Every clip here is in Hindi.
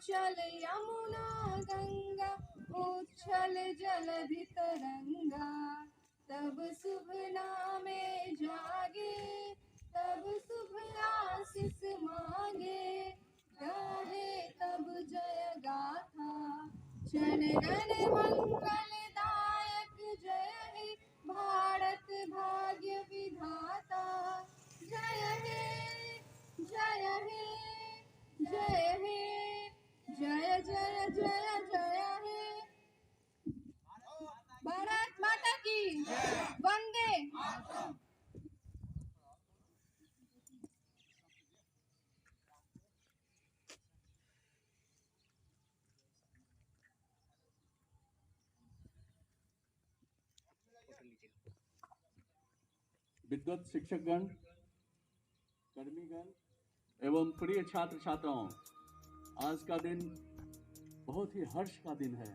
चल यमुना गंगा उच्छल जलधि तरंगा। तब शुभ नामे जागे तब शुभ आशीष मांगे। गाहे तब जय गाथा जनगण मंगलदायक। जय हे भारत भाग्य विधाता। जय हे जय हे जय हे जय जय जय जय हे। भारत माता की वंदे। विद्वत शिक्षकगण, कर्मीगण एवं प्रिय छात्र छात्राओं, आज का दिन बहुत ही हर्ष का दिन है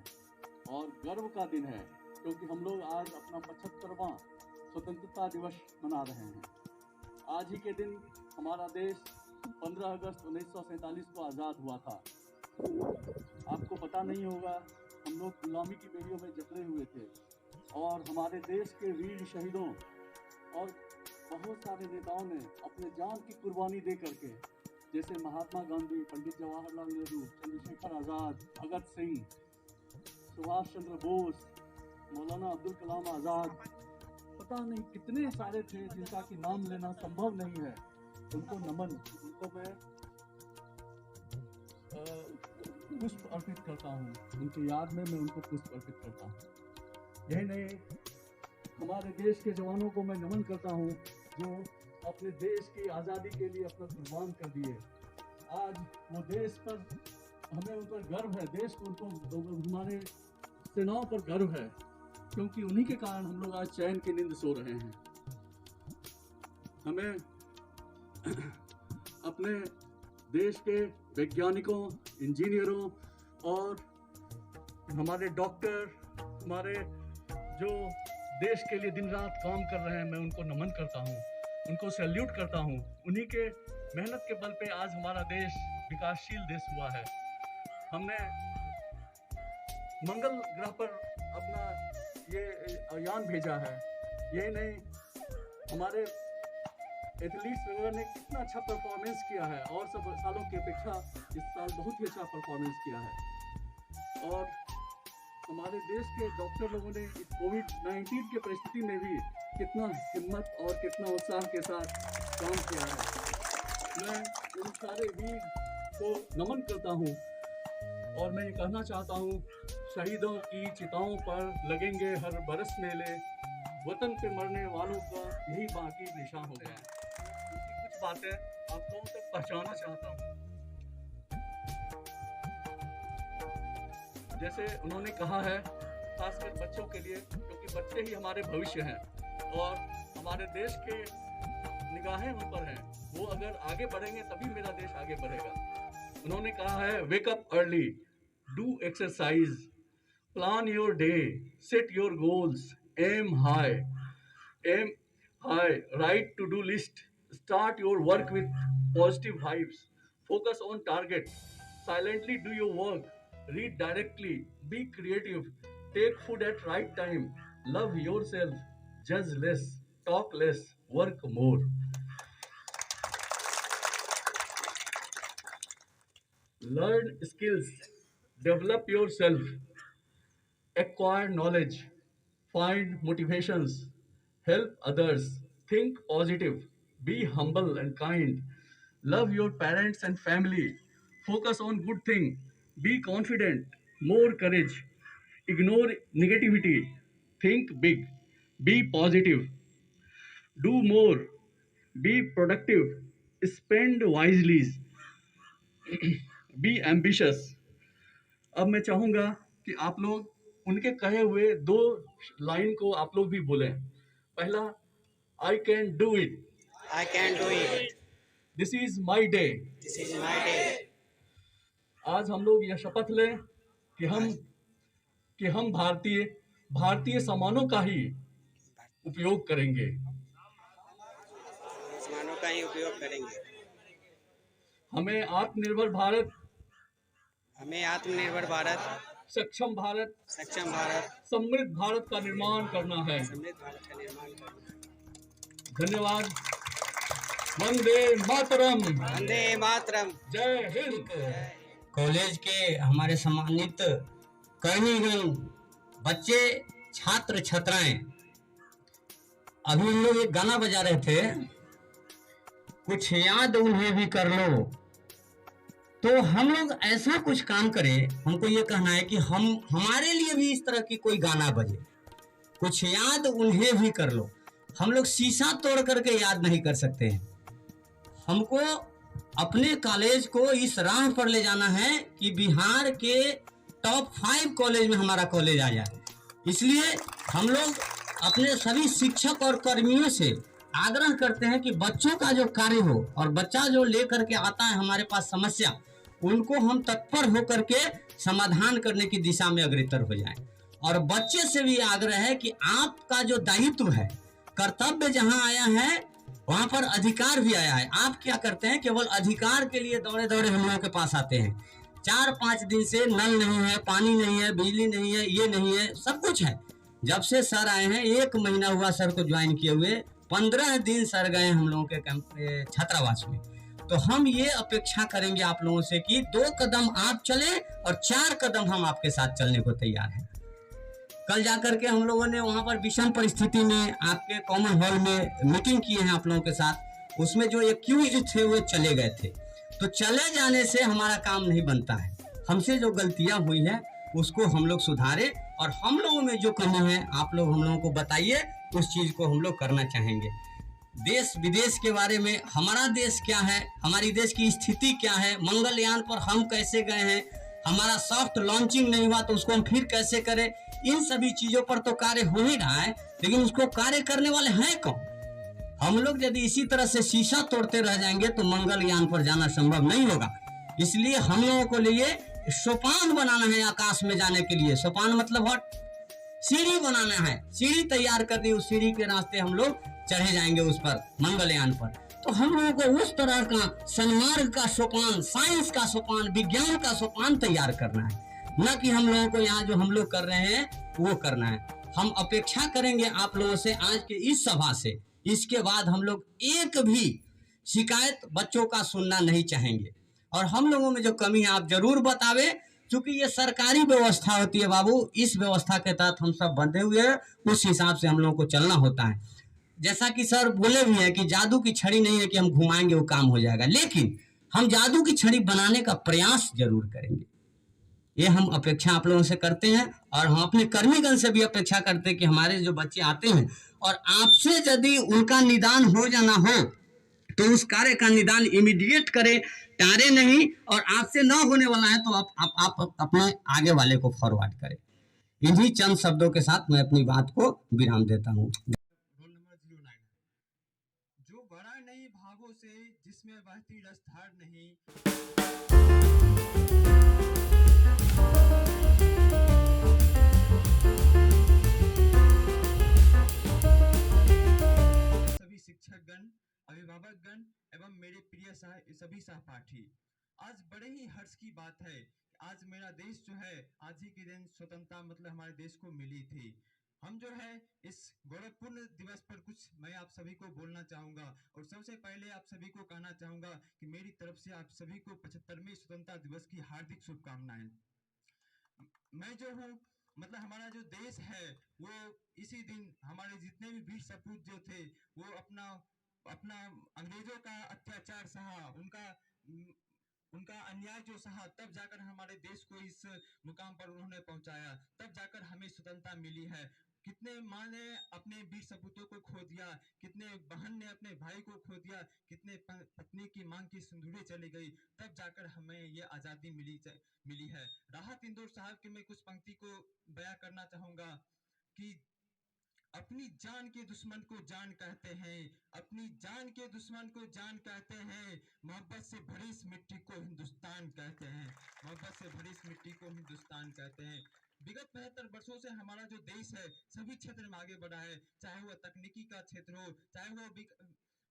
और गर्व का दिन है, क्योंकि हम लोग आज अपना 75वां स्वतंत्रता दिवस मना रहे हैं। आज ही के दिन हमारा देश 15 अगस्त 1947 को आज़ाद हुआ था। आपको पता नहीं होगा, हम लोग गुलामी की बेड़ियों में जकड़े हुए थे और हमारे देश के वीर शहीदों और बहुत सारे नेताओं ने अपने जान की कुर्बानी दे करके, जैसे महात्मा गांधी, पंडित जवाहरलाल नेहरू, चंद्रशेखर आज़ाद, भगत सिंह, सुभाष चंद्र बोस, मौलाना अब्दुल कलाम आज़ाद, पता नहीं कितने सारे थे जिनका कि नाम लेना संभव नहीं है। उनको नमन, उनको मैं पुष्प अर्पित करता हूँ, उनकी याद में मैं उनको पुष्प अर्पित करता हूँ। यही नहीं, हमारे देश के जवानों को मैं नमन करता हूँ जो अपने देश की आज़ादी के लिए अपना कुर्बान कर दिए। आज वो देश पर हमें उन पर गर्व है, देश को उनको हमारे सेनाओं पर गर्व है, क्योंकि उन्हीं के कारण हम लोग आज चैन की नींद सो रहे हैं। हमें अपने देश के वैज्ञानिकों, इंजीनियरों और हमारे डॉक्टर, हमारे जो देश के लिए दिन रात काम कर रहे हैं, मैं उनको नमन करता हूँ, उनको सैल्यूट करता हूँ। उन्हीं के मेहनत के बल पे आज हमारा देश विकासशील देश हुआ है। हमने मंगल ग्रह पर अपना ये यान भेजा है। यही नहीं, हमारे एथलीट्स वगैरह ने कितना अच्छा परफॉर्मेंस किया है और सब सालों की अपेक्षा इस साल बहुत ही अच्छा परफॉर्मेंस किया है। और हमारे देश के डॉक्टर लोगों ने इस कोविड-19 की परिस्थिति में भी कितना हिम्मत और कितना उत्साह के साथ काम किया है। मैं उन सारे वीर को नमन करता हूँ और मैं ये कहना चाहता हूँ, शहीदों की चिताओं पर लगेंगे हर बरस मेले, वतन पे मरने वालों का यही बाकी निशान हो गया। उनकी कुछ बातें आप लोगों तक पहुँचाना चाहता हूँ। जैसे उन्होंने कहा है, खासकर बच्चों के लिए, क्योंकि बच्चे ही हमारे भविष्य हैं और हमारे देश के निगाहें उन पर हैं। वो अगर आगे बढ़ेंगे तभी मेरा देश आगे बढ़ेगा। उन्होंने कहा है, wake up early, do exercise, plan your day, set your goals, aim high, write to do list, start your work with positive vibes, focus on target, silently do your work, read directly, be creative, take food at right time, love yourself, judge less, talk less, work more. Learn skills, develop yourself, acquire knowledge, find motivations, help others, think positive, be humble and kind, love your parents and family, focus on good thing, be confident, more courage, ignore negativity, think big, be positive, do more, be productive, spend wisely, be ambitious. अब मैं चाहूंगा कि आप लोग उनके कहे हुए 2 लाइन को आप लोग भी बोलें। पहला, I can do it. I can do it. This is my day. This is my day. आज हम लोग यह शपथ लें कि हम भारतीय सामानों का ही उपयोग करेंगे। सामानों का ही उपयोग करेंगे। हमें आत्मनिर्भर भारत हमें आत्मनिर्भर भारत, सक्षम भारत, समृद्ध भारत का निर्माण करना है। समृद्ध भारत का निर्माण करना है। धन्यवाद। वंदे मातरम। वंदे मातरम। जय हिंद। कॉलेज के हमारे सम्मानित कर्मीगण, बच्चे, छात्र छात्राएं, अभी हम लोग एक गाना बजा रहे थे, कुछ याद उन्हें भी कर लो। तो हम लोग ऐसा कुछ काम करें, हमको ये कहना है कि हमारे लिए भी इस तरह की कोई गाना बजे, कुछ याद उन्हें भी कर लो। हम लोग शीशा तोड़ करके याद नहीं कर सकते हैं। हमको अपने कॉलेज को इस राह पर ले जाना है कि बिहार के टॉप 5 कॉलेज में हमारा कॉलेज आ जाए। इसलिए हम लोग अपने सभी शिक्षक और कर्मियों से आग्रह करते हैं कि बच्चों का जो कार्य हो और बच्चा जो लेकर के आता है हमारे पास समस्या, उनको हम तत्पर होकर के समाधान करने की दिशा में अग्रसर हो जाएं। और बच्चे से भी आग्रह है कि आपका जो दायित्व है, कर्तव्य जहां आया है वहां पर अधिकार भी आया है। आप क्या करते हैं, केवल अधिकार के लिए दौड़े दौड़े हम लोगों के पास आते हैं। 4-5 दिन से नल नहीं है, पानी नहीं है, बिजली नहीं है, ये नहीं है, सब कुछ है। जब से सर आए हैं, 1 महीना हुआ सर को ज्वाइन किए हुए, 15 दिन सर गए हम लोगों के कैंप छात्रावास में। तो हम ये अपेक्षा करेंगे आप लोगों से कि 2 कदम आप चले और 4 कदम हम आपके साथ चलने को तैयार हैं। कल जाकर के हम लोगों ने वहां पर विषम परिस्थिति में आपके कॉमन हॉल में मीटिंग की है आप लोगों के साथ। उसमें जो एक्यूज थे वो चले गए थे। तो चले जाने से हमारा काम नहीं बनता है। हमसे जो गलतियां हुई है उसको हम लोग सुधारे, और हम लोगों में जो कमी है आप लोग हम लोगों को बताइए, उस चीज को हम लोग करना चाहेंगे। देश विदेश के बारे में, हमारा देश क्या है, हमारी देश की स्थिति क्या है, मंगलयान पर हम कैसे गए हैं, हमारा सॉफ्ट लॉन्चिंग नहीं हुआ तो उसको हम फिर कैसे करें, इन सभी चीजों पर तो कार्य हो ही रहा है, लेकिन उसको कार्य करने वाले हैं कौन? हम लोग यदि इसी तरह से शीशा तोड़ते रह जाएंगे तो मंगलयान पर जाना संभव नहीं होगा। इसलिए हम लोगों को लिए सोपान बनाना है आकाश में जाने के लिए। सोपान मतलब हट, सीढ़ी बनाना है, सीढ़ी तैयार करनी, उस सीढ़ी के रास्ते हम लोग चढ़े जाएंगे उस पर, मंगलयान पर। तो हम लोगों को उस तरह का सन्मार्ग का सोपान, साइंस का सोपान, विज्ञान का सोपान तैयार करना है, न कि हम लोगों को यहाँ जो हम लोग कर रहे हैं वो करना है। हम अपेक्षा करेंगे आप लोगों से आज के इस सभा से, इसके बाद हम लोग एक भी शिकायत बच्चों का सुनना नहीं चाहेंगे। और हम लोगों में जो कमी है आप जरूर बतावे, क्योंकि ये सरकारी व्यवस्था होती है बाबू, इस व्यवस्था के तहत हम सब बंधे हुए हैं, उस हिसाब से हम लोगों को चलना होता है। जैसा कि सर बोले भी हैं कि जादू की छड़ी नहीं है कि हम घुमाएंगे वो काम हो जाएगा, लेकिन हम जादू की छड़ी बनाने का प्रयास जरूर करेंगे। ये हम अपेक्षा आप लोगों से करते हैं, और हम अपने कर्मीगण से भी अपेक्षा करते हैं कि हमारे जो बच्चे आते हैं और आपसे यदि उनका निदान हो जाना हो तो उस कार्य का निदान इमीडिएट करें, टारे नहीं, और आपसे न होने वाला है तो आप अपने आगे वाले को फॉरवर्ड करें। इन्हीं चंद शब्दों के साथ मैं अपनी बात को विराम देता हूँ। Roll number 09। जो बड़ा नहीं भागों से, जिसमें बहती रस धार नहीं, सभी शिक्षकगण, अभिभावकगण एवं मेरे प्रिय सभी सहपाठी, आज बड़े ही हर्ष की बात है, आज मेरा देश जो है, आज ही के दिन स्वतंत्रता मतलब हमारे देश को मिली थी। हम जो है इस गौरवपूर्ण दिवस पर कुछ मैं आप सभी को बोलना चाहूंगा, और सबसे पहले आप सभी को कहना चाहूंगा कि मेरी तरफ से आप सभी को 75वें स्वतंत्रता दिवस की हार्दिक शुभकामनाएं। मैं जो हूँ मतलब हमारा जो देश है वो इसी दिन हमारे जितने भी वीर सपूत जो थे वो अपना अंग्रेजों का अत्याचार सहा, उनका अन्याय जो सहा, तब जाकर हमारे देश को इस मुकाम पर उन्होंने पहुंचाया, तब जाकर हमें स्वतंत्रता मिली है। कितने माँ ने अपने वीर सपूतों को खो दिया, कितने बहन ने अपने भाई को खो दिया, कितने पत्नी की मांग की सिंदूरें चली गई, तब जाकर हमें ये आजादी मिली है। राहत इंदौर साहब की मैं कुछ पंक्ति को बयां करना चाहूंगा कि अपनी जान के दुश्मन को जान कहते हैं, अपनी जान के दुश्मन को जान कहते हैं, मोहब्बत से भरी इस मिट्टी को हिंदुस्तान कहते हैं, मोहब्बत से भरी इस मिट्टी को हिंदुस्तान कहते हैं। विगत 75 वर्षों से हमारा जो देश है सभी क्षेत्र में आगे बढ़ा है, चाहे वह तकनीकी का क्षेत्र हो, चाहे वह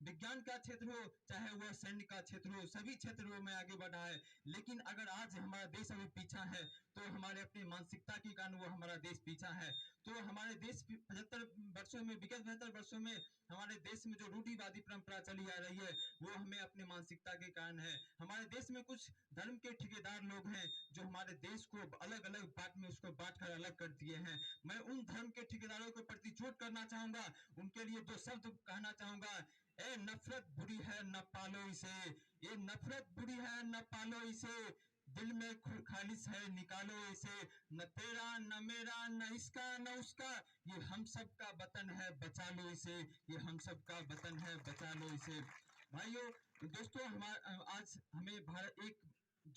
विज्ञान का क्षेत्र हो चाहे वह सैन्य का क्षेत्र हो, सभी क्षेत्रों में आगे बढ़ा है। लेकिन अगर आज हमारा देश अभी पीछा है तो हमारे अपनी मानसिकता के कारण वो हमारा देश पीछा है। तो हमारे देश 75 वर्षों में, विगत 75 वर्षों में हमारे देश में जो रूढ़िवादी परंपरा चली आ रही है वो हमें अपने मानसिकता के कारण है। हमारे देश में कुछ धर्म के ठेकेदार लोग हैं जो हमारे देश को अलग अलग बांट में उसको बांट कर अलग कर दिए हैं। मैं उन धर्म के ठेकेदारों के प्रति चोट करना चाहूंगा, उनके लिए दो शब्द कहना चाहूंगा। ए नफरत बुरी है न पालो इसे, ये नफरत बुरी है न पालो इसे, दिल में खालिश है निकालो इसे, न तेरा न मेरा न इसका न उसका, ये हम सब का वतन है बचा लो इसे, ये हम सब का वतन है बचा लो इसे। भाइयों दोस्तों, आज हमें भारत एक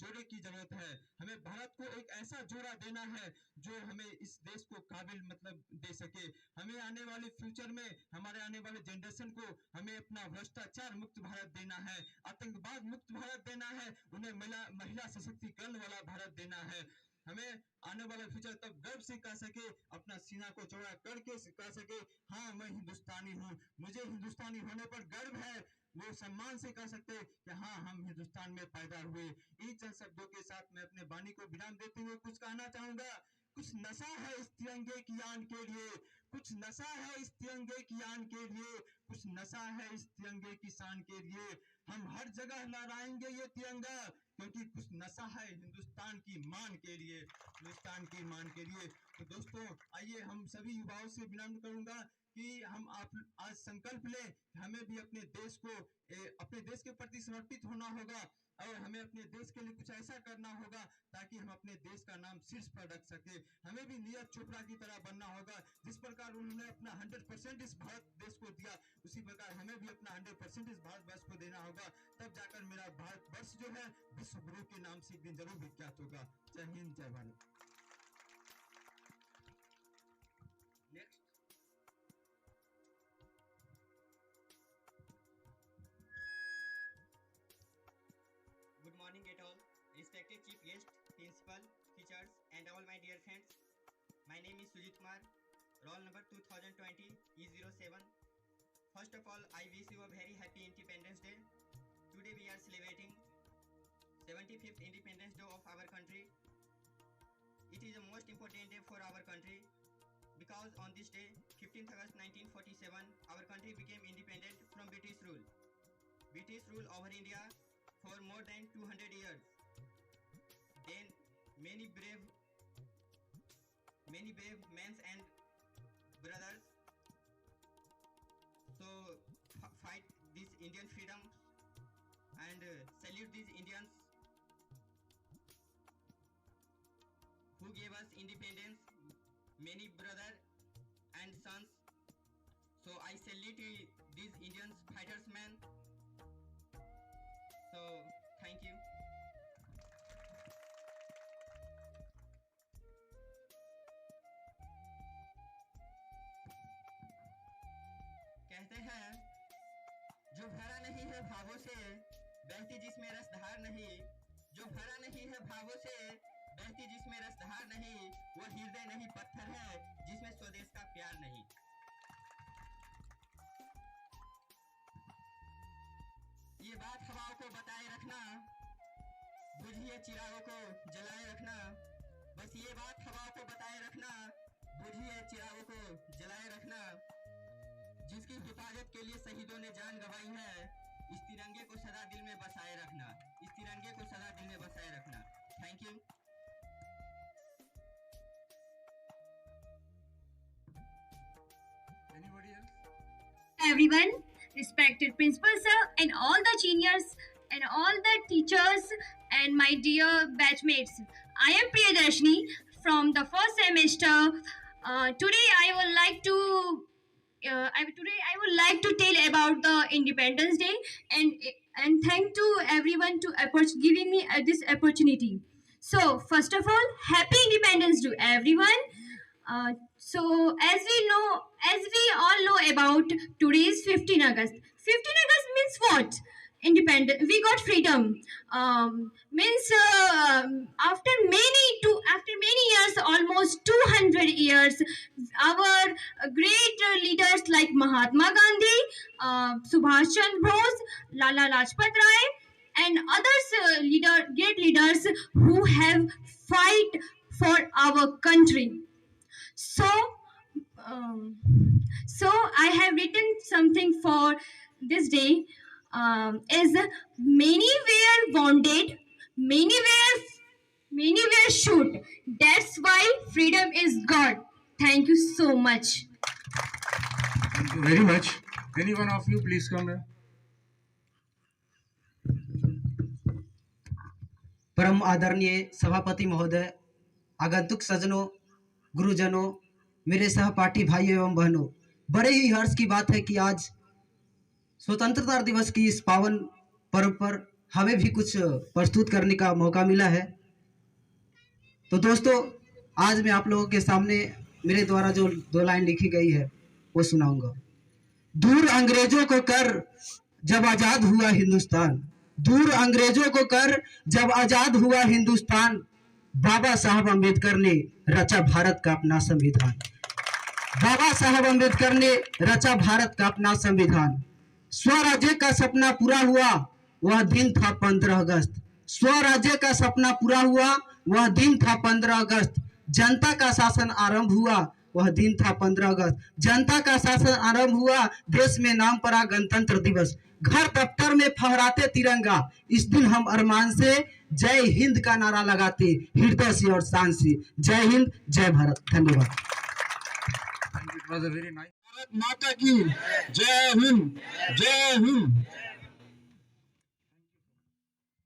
जोड़े की जरूरत है। हमें भारत को एक ऐसा जोड़ा देना है जो हमें इस देश को काबिल मतलब दे सके। हमें आने वाले फ्यूचर में हमारे आने वाले जनरेशन को हमें अपना भ्रष्टाचार मुक्त भारत देना है, आतंकवाद मुक्त भारत देना है, उन्हें महिला सशक्तिकरण वाला भारत देना है। हमें आने वाला फ्यूचर तब गर्व से कह सके, अपना सीना को चौड़ा करके कह सके, हाँ मैं हिंदुस्तानी हूँ, मुझे हिंदुस्तानी होने पर गर्व है। वो सम्मान से कह सकते कि हाँ हम हिंदुस्तान में पैदा हुए। इन चंद शब्दों के साथ मैं अपने वाणी को विराम देते हुए कुछ कहना चाहूंगा। कुछ नशा है इस तिरंगे की आन के लिए, कुछ नशा है इस तिरंगे की आन के लिए, कुछ नशा है इस तिरंगे की शान के लिए। हम हर जगह लहराएंगे ये तिरंगा, क्योंकि कुछ नशा है हिंदुस्तान की मान के लिए, हिंदुस्तान की मान के लिए। तो दोस्तों आइए हम सभी युवाओं से विनम्र करूंगा कि हम आप आज संकल्प लें, हमें भी अपने देश को अपने देश के प्रति समर्पित होना होगा और हमें अपने देश के लिए कुछ ऐसा करना होगा ताकि हम अपने देश का नाम शीर्ष पर रख सके। हमें भी नीरज चोपड़ा की तरह बनना होगा। जिस प्रकार उन्होंने अपना 100% इस भारत देश को दिया, उसी प्रकार हमें भी अपना 100% इस भारत वर्ष को देना होगा। तब जाकर मेरा भारत वर्ष जो है विश्व गुरु के नाम से एक दिन जरूर विख्यात होगा। जय हिंद, जय Bharat. Next Good morning at all, respected chief guest, principal, teachers and all my dear friends. My name is Sujit Kumar, roll number 2020 E07. First of all, I wish you a very happy Independence Day. Today we are celebrating 75th Independence Day of our country. It is the most important day for our country because on this day, 15th August 1947, our country became independent from British rule. British rule over India for more than 200 years. Then many brave men and brothers so fight this Indian freedom and salute these Indians who gave us independence, many brother and sons. So I salute these Indian fighters men. So thank you. कहते हैं जो भरा नहीं है भावों से बहती जिसमें रसधार नहीं, जो भरा नहीं है भावों से बहती जिसमें रसधार नहीं, वो हृदय नहीं पत्थर है जिसमें स्वदेश का प्यार नहीं। ये बात हवाओं को बताए रखना, बुझिए चिरागों को जलाए रखना। बस ये बात हवाओं को बताए रखना, बुझिए चिरागों को जलाए रखना। जिसकी हिफाजत के लिए शहीदों ने जान गंवाई है, इस तिरंगे को सदा दिल में बसाए रखना, इस तिरंगे को सदा दिल में बसाए रखना। Thank you. Anybody else? Everyone, respected principal sir and all the seniors and all the teachers and my dear batchmates. I am Priyadarshini from the first semester. Today I would like to tell about the Independence Day and thank to everyone to giving me this opportunity. So first of all, happy Independence to everyone. So as we all know about today's 15 August. 15 August means what? Independent. We got freedom. Means after many years, almost 200 years, our great leaders like Mahatma Gandhi, Subhash Chandra Bose, Lala Lajpat Rai, and others great leaders who have fight for our country. So, um, so I have written something for this day. Is many were wounded, many were shoot. That's why freedom is God. Thank you so much. Thank you very much. Any one of you, please come here. परम आदरणीय सभापति महोदय, आगंतुक सज्जनों, गुरुजनों, मेरे सहपाठी भाइयों एवं बहनों, बड़े ही हर्ष की बात है कि आज स्वतंत्रता दिवस की इस पावन पर्व पर हमें भी कुछ प्रस्तुत करने का मौका मिला है। तो दोस्तों, आज मैं आप लोगों के सामने मेरे द्वारा जो 2 लाइन लिखी गई है वो सुनाऊंगा। दूर अंग्रेजों को कर जब आजाद हुआ हिंदुस्तान, दूर अंग्रेजों को कर जब आजाद हुआ हिंदुस्तान, बाबा साहब अम्बेडकर ने रचा भारत का अपना संविधान। बाबा साहब अम्बेडकर ने रचा भारत का अपना संविधान। स्वराज्य का सपना पूरा हुआ, वह दिन था 15 अगस्त। स्वराज्य का सपना पूरा हुआ, वह दिन था 15 अगस्त। जनता का शासन आरंभ हुआ, वह दिन था 15 अगस्त। जनता का शासन आरंभ हुआ, देश में नाम पड़ा गणतंत्र दिवस। घर दफ्तर में फहराते तिरंगा, इस दिन हम अरमान से जय हिंद का नारा लगाते, हृदय से और शान से। जय हिंद, जय भारत। धन्यवाद। It was a very nice. Bharat माता की जय हिंद, जय हिंद।